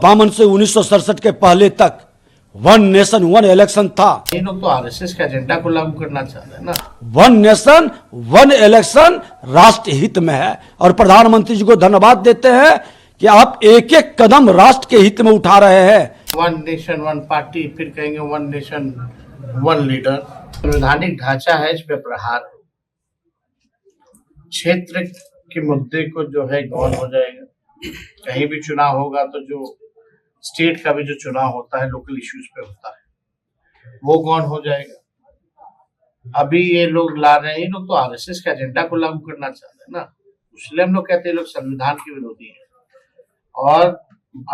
1952 से 1967 के पहले तक वन नेशन वन इलेक्शन था। ये लोग तो आरएसएस के एजेंडा को लागू करना चाहते हैं ना। वन नेशन वन इलेक्शन राष्ट्र हित में है और प्रधानमंत्री जी को धन्यवाद देते हैं कि आप एक एक कदम राष्ट्र के हित में उठा रहे हैं। वन नेशन वन पार्टी, फिर कहेंगे वन नेशन वन लीडर। संवैधानिक ढांचा है, इस पे प्रहार हो। क्षेत्र के मुद्दे को जो है गौन हो जाएगा। कहीं भी चुनाव होगा तो जो स्टेट का भी जो चुनाव होता है लोकल इश्यूज पे होता है, वो गौन हो जाएगा। अभी ये लोग ला रहे हैं, ये लोग तो आरएसएस के एजेंडा को लागू करना चाहते हैं ना, इसलिए हम लोग कहते हैं लोग संविधान के विरोधी हैं। और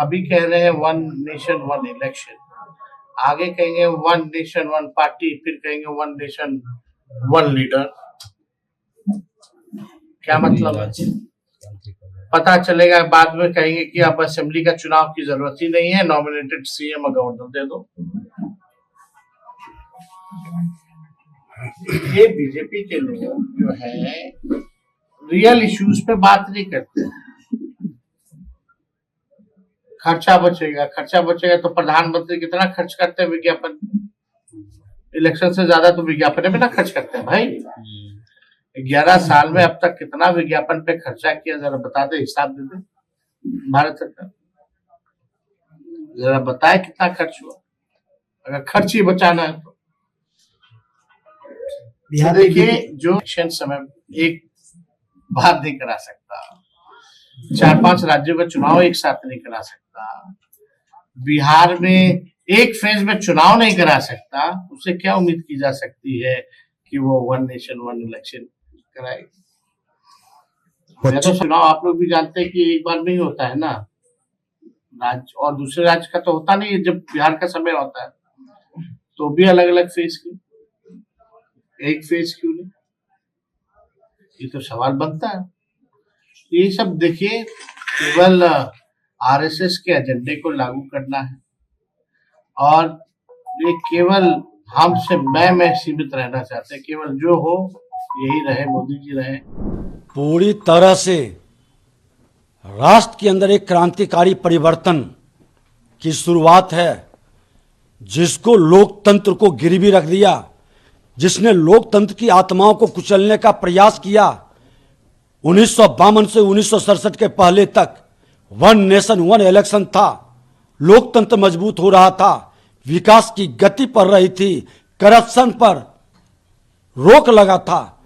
अभी कह रहे हैं वन नेशन वन इलेक्शन, आगे कहेंगे वन नेशन वन पार्टी, फिर कहेंगे वन नेशन वन लीडर। क्या मतलब है? पता चलेगा बाद में कहेंगे कि अब असेंबली का चुनाव की जरूरत ही नहीं है, नॉमिनेटेड सीएम गवर्नर दे दो। ये बीजेपी के लोग जो है रियल इश्यूज पे बात नहीं करते। खर्चा बचेगा तो प्रधानमंत्री कितना खर्च करते हैं विज्ञापन, इलेक्शन से ज्यादा तो विज्ञापन में ना खर्च करते हैं भाई। 11 साल में अब तक कितना विज्ञापन पे खर्चा किया, जरा बता दे, हिसाब दे दे भारत सरकार, जरा बताए कितना खर्च हुआ, अगर खर्च ही बचाना है तो। देखिए, जो इलेक्शन समय एक बार नहीं करा सकता, 4-5 राज्यों का चुनाव एक साथ नहीं करा सकता, बिहार में एक फेज में चुनाव नहीं करा सकता, उससे क्या उम्मीद की जा सकती है कि वो वन नेशन वन इलेक्शन कराएगी? तो चुनाव आप लोग भी जानते हैं कि एक बार नहीं होता है ना, राज्य और दूसरे राज्य का तो होता नहीं है। जब बिहार का समय होता है तो भी अलग अलग फेज क्यों, एक फेज क्यों नहीं? ये तो सवाल बनता है। ये सब देखिए केवल आरएसएस के एजेंडे को लागू करना है और ये केवल हमसे मैं सीमित रहना चाहते हैं, केवल जो हो यही रहे, मोदी जी रहे। पूरी तरह से राष्ट्र के अंदर एक क्रांतिकारी परिवर्तन की शुरुआत है, जिसको लोकतंत्र को गिरवी रख दिया, जिसने लोकतंत्र की आत्माओं को कुचलने का प्रयास किया। 1952 से 1967 के पहले तक वन नेशन वन इलेक्शन था, लोकतंत्र मजबूत हो रहा था, विकास की गति बढ़ रही थी, करप्शन पर रोक लगा था।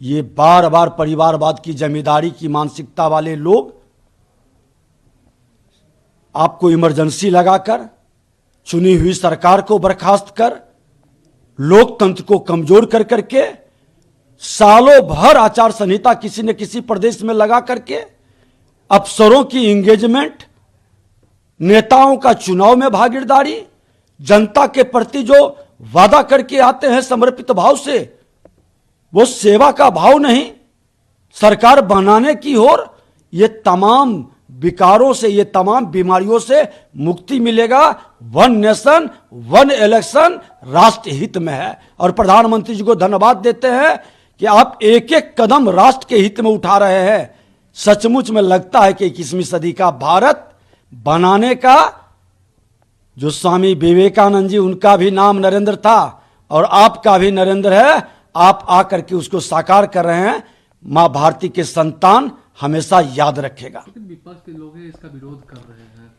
ये बार बार परिवारवाद की जमींदारी की मानसिकता वाले लोग आपको इमरजेंसी लगाकर, चुनी हुई सरकार को बर्खास्त कर, लोकतंत्र को कमजोर कर करके, सालों भर आचार संहिता किसी न किसी प्रदेश में लगा करके, अफसरों की एंगेजमेंट, नेताओं का चुनाव में भागीदारी, जनता के प्रति जो वादा करके आते हैं समर्पित भाव से, वो सेवा का भाव नहीं, सरकार बनाने की ओर, ये तमाम विकारों से, ये तमाम बीमारियों से मुक्ति मिलेगा। वन नेशन वन इलेक्शन राष्ट्र हित में है और प्रधानमंत्री जी को धन्यवाद देते हैं कि आप एक एक कदम राष्ट्र के हित में उठा रहे हैं। सचमुच में लगता है कि 21वीं सदी का भारत बनाने का, जो स्वामी विवेकानंद जी, उनका भी नाम नरेंद्र था और आपका भी नरेंद्र है, आप आकर के उसको साकार कर रहे हैं। मां भारती के संतान हमेशा याद रखेगा। विपक्ष के लोग इसका विरोध कर रहे हैं,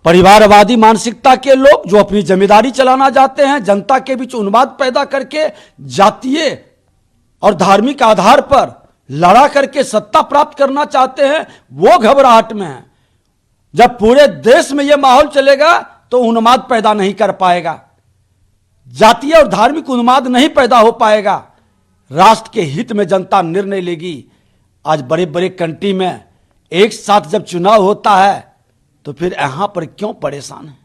परिवारवादी मानसिकता के लोग जो अपनी जिम्मेदारी चलाना चाहते हैं, जनता के बीच उन्माद पैदा करके जातीय और धार्मिक आधार पर लड़ा करके सत्ता प्राप्त करना चाहते हैं, वो घबराहट में है। जब पूरे देश में यह माहौल चलेगा तो उन्माद पैदा नहीं कर पाएगा, जातीय और धार्मिक उन्माद नहीं पैदा हो पाएगा। राष्ट्र के हित में जनता निर्णय लेगी। आज बड़े बड़े कंट्री में एक साथ जब चुनाव होता है तो फिर यहां पर क्यों परेशान है?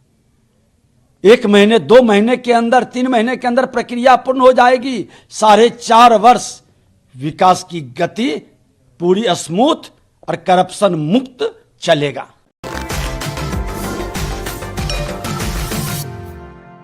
1 महीने 2 महीने के अंदर, 3 महीने के अंदर प्रक्रिया पूर्ण हो जाएगी। 4.5 वर्ष विकास की गति पूरी स्मूथ और करप्शन मुक्त चलेगा।